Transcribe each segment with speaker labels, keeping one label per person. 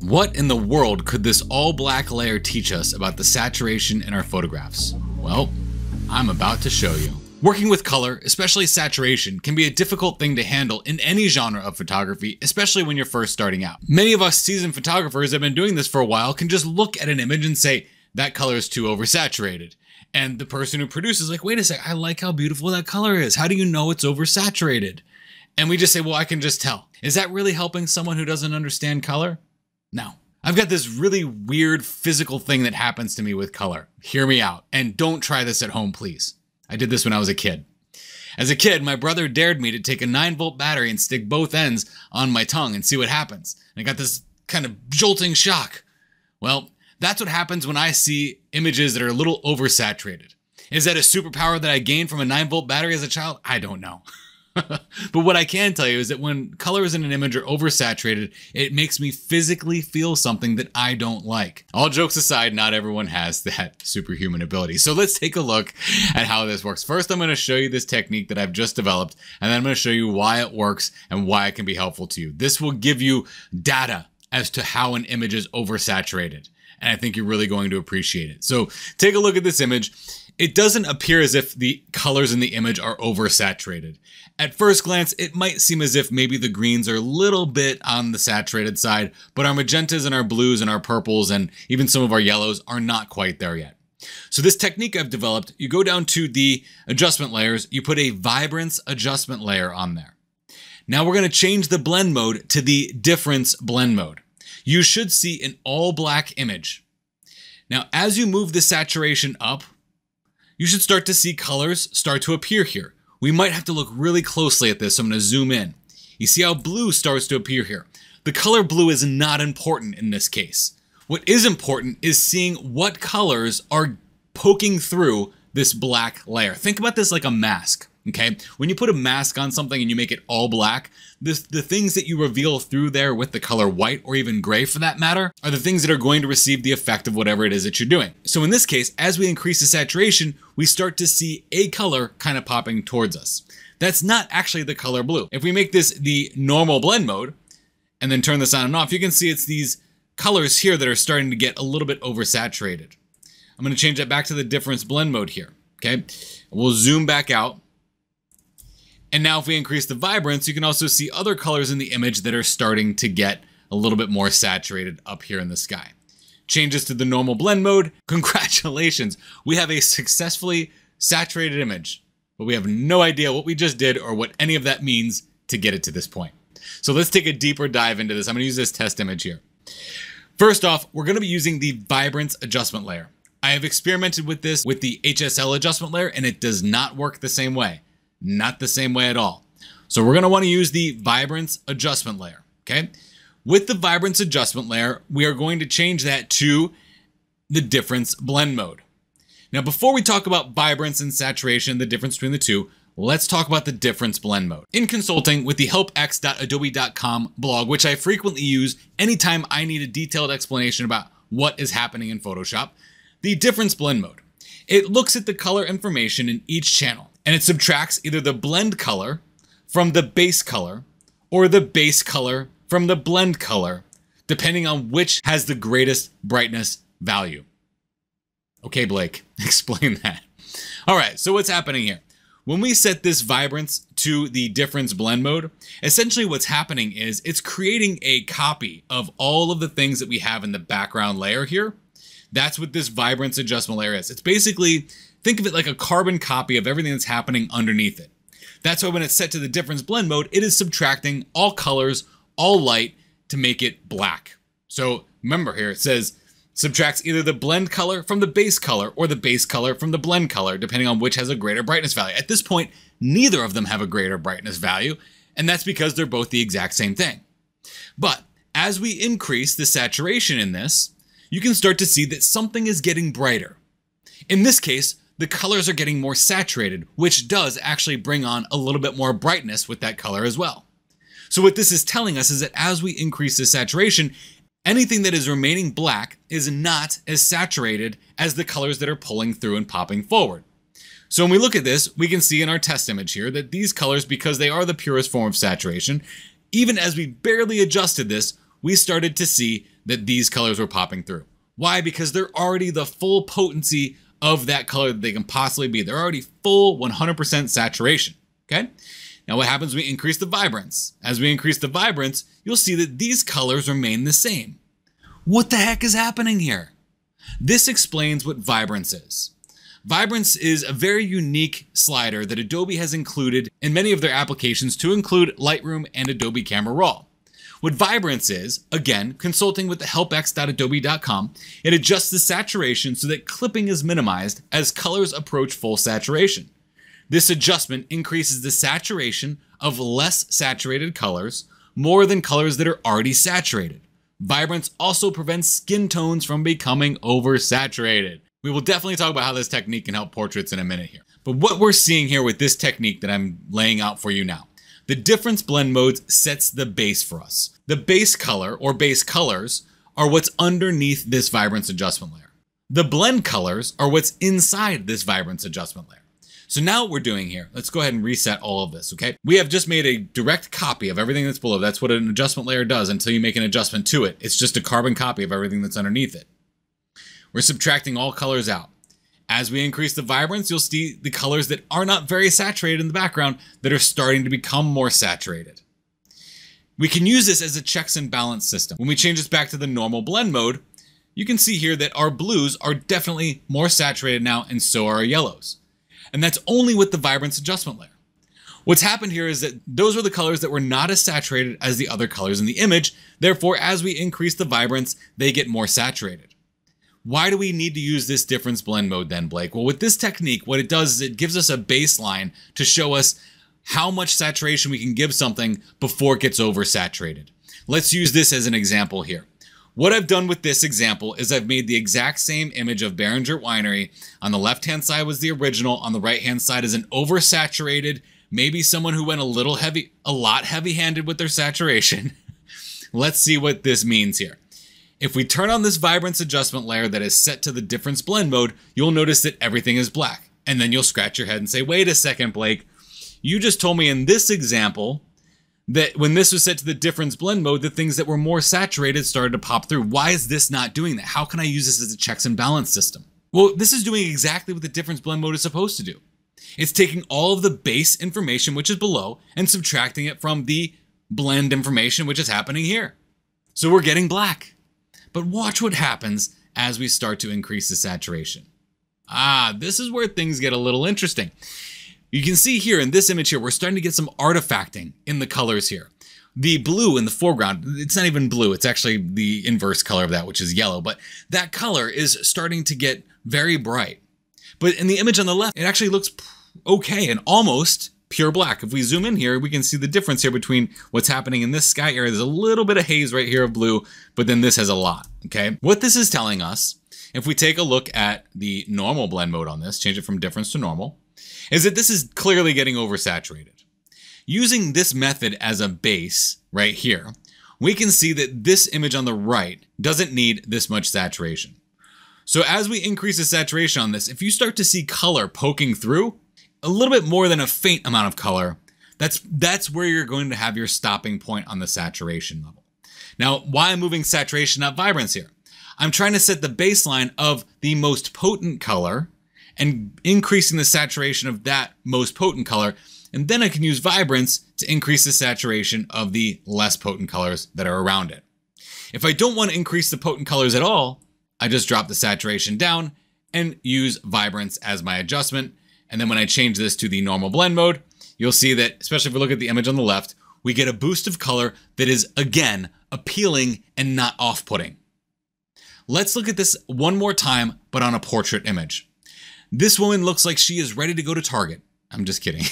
Speaker 1: What in the world could this all black layer teach us about the saturation in our photographs? Well, I'm about to show you. Working with color, especially saturation, can be a difficult thing to handle in any genre of photography, especially when you're first starting out. Many of us seasoned photographers have been doing this for a while can just look at an image and say, that color is too oversaturated. And the person who produces is like, wait a sec, I like how beautiful that color is. How do you know it's oversaturated? And we just say, well, I can just tell. Is that really helping someone who doesn't understand color? No. I've got this really weird physical thing that happens to me with color. Hear me out. And don't try this at home, please. I did this when I was a kid. As a kid, my brother dared me to take a 9-volt battery and stick both ends on my tongue and see what happens. And I got this kind of jolting shock. Well, that's what happens when I see images that are a little oversaturated. Is that a superpower that I gained from a 9-volt battery as a child? I don't know. But what I can tell you is that when colors in an image are oversaturated, it makes me physically feel something that I don't like. All jokes aside, not everyone has that superhuman ability. So let's take a look at how this works. First, I'm going to show you this technique that I've just developed, and then I'm going to show you why it works and why it can be helpful to you. This will give you data as to how an image is oversaturated, and I think you're really going to appreciate it. So take a look at this image. It doesn't appear as if the colors in the image are oversaturated. At first glance, it might seem as if maybe the greens are a little bit on the saturated side, but our magentas and our blues and our purples and even some of our yellows are not quite there yet. So this technique I've developed, you go down to the adjustment layers, you put a Vibrance Adjustment layer on there. Now we're going to change the blend mode to the Difference blend mode. You should see an all black image. Now, as you move the saturation up, you should start to see colors start to appear here. We might have to look really closely at this, so I'm going to zoom in. You see how blue starts to appear here. The color blue is not important in this case. What is important is seeing what colors are poking through this black layer. Think about this like a mask, okay? When you put a mask on something and you make it all black, the things that you reveal through there with the color white, or even gray for that matter, are the things that are going to receive the effect of whatever it is that you're doing. So in this case, as we increase the saturation, we start to see a color kind of popping towards us. That's not actually the color blue. If we make this the normal blend mode, and then turn this on and off, you can see it's these colors here that are starting to get a little bit oversaturated. I'm going to change that back to the Difference blend mode here, okay? We'll zoom back out. And now if we increase the vibrance, you can also see other colors in the image that are starting to get a little bit more saturated up here in the sky. Changes to the normal blend mode. Congratulations, we have a successfully saturated image, but we have no idea what we just did or what any of that means to get it to this point. So let's take a deeper dive into this. I'm going to use this test image here. First off, we're going to be using the Vibrance Adjustment layer. I have experimented with this with the HSL adjustment layer, and it does not work the same way. Not the same way at all. So we're going to want to use the Vibrance Adjustment layer, okay? With the Vibrance Adjustment layer, we are going to change that to the Difference blend mode. Now, before we talk about vibrance and saturation, the difference between the two, let's talk about the Difference blend mode. In consulting with the helpx.adobe.com blog, which I frequently use anytime I need a detailed explanation about what is happening in Photoshop, the Difference blend mode. It looks at the color information in each channel, and it subtracts either the blend color from the base color or the base color from the blend color, depending on which has the greatest brightness value. Okay, Blake, explain that. All right, so what's happening here? When we set this vibrance to the Difference blend mode, essentially what's happening is it's creating a copy of all of the things that we have in the background layer here. That's what this Vibrance Adjustment layer is. It's basically, think of it like a carbon copy of everything that's happening underneath it. That's why when it's set to the Difference blend mode, it is subtracting all colors, all light to make it black. So remember here, it says subtracts either the blend color from the base color or the base color from the blend color, depending on which has a greater brightness value. At this point, neither of them have a greater brightness value, and that's because they're both the exact same thing. But as we increase the saturation in this, you can start to see that something is getting brighter. In this case, the colors are getting more saturated, which does actually bring on a little bit more brightness with that color as well. So what this is telling us is that as we increase the saturation, anything that is remaining black is not as saturated as the colors that are pulling through and popping forward. So when we look at this, we can see in our test image here that these colors, because they are the purest form of saturation, even as we barely adjusted this, we started to see that these colors were popping through. Why? Because they're already the full potency of that color that they can possibly be. They're already full 100% saturation, okay? Now what happens when we increase the vibrance? As we increase the vibrance, you'll see that these colors remain the same. What the heck is happening here? This explains what vibrance is. Vibrance is a very unique slider that Adobe has included in many of their applications to include Lightroom and Adobe Camera Raw. What Vibrance is, again, consulting with the helpx.adobe.com, it adjusts the saturation so that clipping is minimized as colors approach full saturation. This adjustment increases the saturation of less saturated colors more than colors that are already saturated. Vibrance also prevents skin tones from becoming oversaturated. We will definitely talk about how this technique can help portraits in a minute here. But what we're seeing here with this technique that I'm laying out for you now, the difference blend modes sets the base for us. The base color or base colors are what's underneath this vibrance adjustment layer. The blend colors are what's inside this vibrance adjustment layer. So now what we're doing here, let's go ahead and reset all of this, okay? We have just made a direct copy of everything that's below. That's what an adjustment layer does until you make an adjustment to it. It's just a carbon copy of everything that's underneath it. We're subtracting all colors out. As we increase the vibrance, you'll see the colors that are not very saturated in the background that are starting to become more saturated. We can use this as a checks and balance system. When we change this back to the normal blend mode, you can see here that our blues are definitely more saturated now, and so are our yellows. And that's only with the vibrance adjustment layer. What's happened here is that those are the colors that were not as saturated as the other colors in the image. Therefore, as we increase the vibrance, they get more saturated. Why do we need to use this difference blend mode then, Blake? Well, with this technique, what it does is it gives us a baseline to show us how much saturation we can give something before it gets oversaturated. Let's use this as an example here. What I've done with this example is I've made the exact same image of Beringer Winery. On the left-hand side was the original. On the right-hand side is an oversaturated, maybe someone who went a lot heavy-handed with their saturation. Let's see what this means here. If we turn on this vibrance adjustment layer that is set to the difference blend mode, you'll notice that everything is black. And then you'll scratch your head and say, wait a second, Blake, you just told me in this example that when this was set to the difference blend mode, the things that were more saturated started to pop through. Why is this not doing that? How can I use this as a checks and balance system? Well, this is doing exactly what the difference blend mode is supposed to do. It's taking all of the base information, which is below, and subtracting it from the blend information, which is happening here. So we're getting black. But watch what happens as we start to increase the saturation. This is where things get a little interesting. You can see here in this image here, we're starting to get some artifacting in the colors here. The blue in the foreground, it's not even blue, it's actually the inverse color of that, which is yellow, but that color is starting to get very bright. But in the image on the left, it actually looks okay and almost pure black. If we zoom in here, we can see the difference here between what's happening in this sky area. There's a little bit of haze right here of blue, but then this has a lot, okay? What this is telling us, if we take a look at the normal blend mode on this, change it from difference to normal, is that this is clearly getting oversaturated. Using this method as a base right here, we can see that this image on the right doesn't need this much saturation. So as we increase the saturation on this, if you start to see color poking through, a little bit more than a faint amount of color, that's where you're going to have your stopping point on the saturation level. Now, why I'm moving saturation, not vibrance here? I'm trying to set the baseline of the most potent color and increasing the saturation of that most potent color, and then I can use vibrance to increase the saturation of the less potent colors that are around it. If I don't want to increase the potent colors at all, I just drop the saturation down and use vibrance as my adjustment. And then when I change this to the normal blend mode, you'll see that, especially if we look at the image on the left, we get a boost of color that is, again, appealing and not off-putting. Let's look at this one more time, but on a portrait image. This woman looks like she is ready to go to Target. I'm just kidding.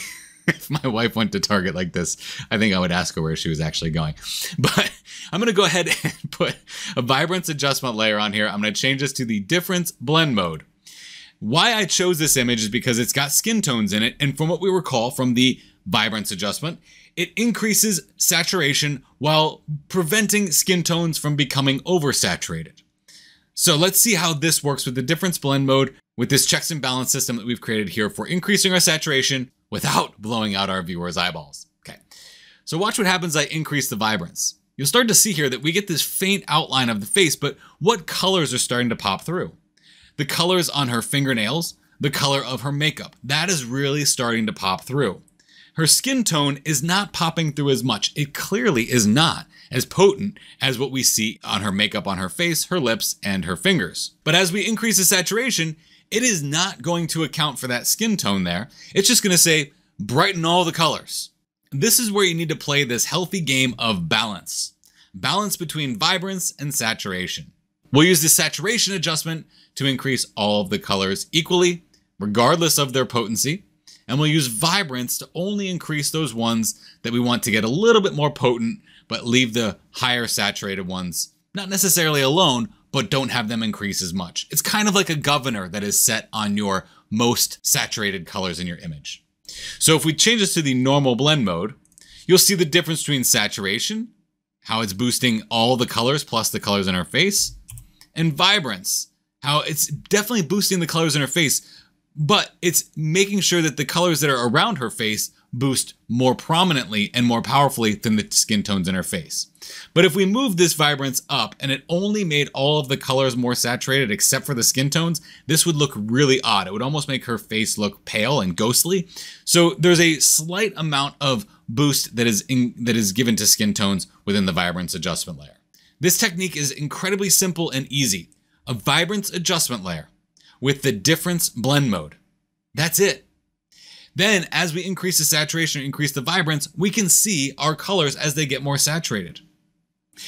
Speaker 1: If my wife went to Target like this, I think I would ask her where she was actually going. But I'm going to go ahead and put a vibrance adjustment layer on here. I'm going to change this to the difference blend mode. Why I chose this image is because it's got skin tones in it, and from what we recall from the vibrance adjustment, it increases saturation while preventing skin tones from becoming oversaturated. So let's see how this works with the difference blend mode with this checks and balance system that we've created here for increasing our saturation without blowing out our viewers' eyeballs. Okay, so watch what happens as I increase the vibrance. you'll start to see here that we get this faint outline of the face, but what colors are starting to pop through? The colors on her fingernails, the color of her makeup, that is really starting to pop through. Her skin tone is not popping through as much. It clearly is not as potent as what we see on her makeup on her face, her lips, and her fingers. But as we increase the saturation, it is not going to account for that skin tone there. It's just going to say, brighten all the colors. This is where you need to play this healthy game of balance. Balance between vibrance and saturation. We'll use the saturation adjustment to increase all of the colors equally, regardless of their potency. And we'll use vibrance to only increase those ones that we want to get a little bit more potent, but leave the higher saturated ones, not necessarily alone, but don't have them increase as much. It's kind of like a governor that is set on your most saturated colors in your image. So if we change this to the normal blend mode, you'll see the difference between saturation, how it's boosting all the colors plus the colors in her face, and vibrance, how it's definitely boosting the colors in her face, but it's making sure that the colors that are around her face boost more prominently and more powerfully than the skin tones in her face. But if we move this vibrance up and it only made all of the colors more saturated except for the skin tones, this would look really odd. It would almost make her face look pale and ghostly. So there's a slight amount of boost that is given to skin tones within the vibrance adjustment layer. This technique is incredibly simple and easy. A vibrance adjustment layer with the difference blend mode. That's it. Then as we increase the saturation or increase the vibrance, we can see our colors as they get more saturated.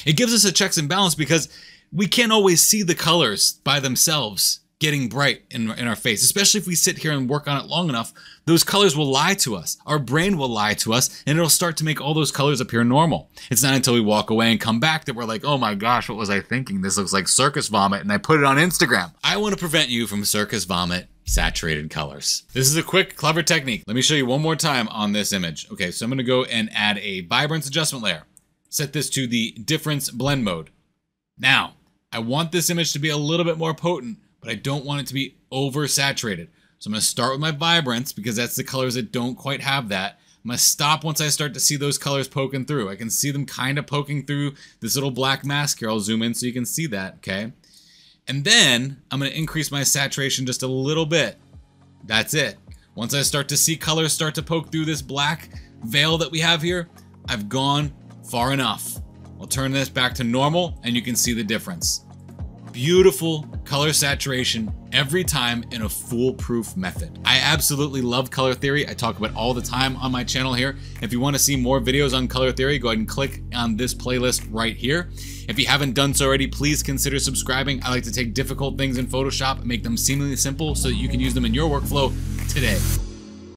Speaker 1: It gives us a checks and balance because we can't always see the colors by themselves getting bright in our face, especially if we sit here and work on it long enough. Those colors will lie to us. Our brain will lie to us and it'll start to make all those colors appear normal. It's not until we walk away and come back that we're like, oh my gosh, what was I thinking? This looks like circus vomit, and I put it on Instagram. I want to prevent you from circus vomit saturated colors. This is a quick, clever technique. Let me show you one more time on this image. Okay, so I'm going to go and add a vibrance adjustment layer. Set this to the difference blend mode. Now, I want this image to be a little bit more potent, but I don't want it to be oversaturated. So I'm going to start with my vibrance because that's the colors that don't quite have that. I'm going to stop once I start to see those colors poking through. I can see them kind of poking through this little black mask here. I'll zoom in so you can see that, okay? And then I'm going to increase my saturation just a little bit. That's it. Once I start to see colors start to poke through this black veil that we have here, I've gone far enough. I'll turn this back to normal and you can see the difference. Beautiful color saturation every time in a foolproof method. I absolutely love color theory. I talk about it all the time on my channel here. If you want to see more videos on color theory, go ahead and click on this playlist right here. If you haven't done so already, please consider subscribing. I like to take difficult things in Photoshop and make them seemingly simple so that you can use them in your workflow today.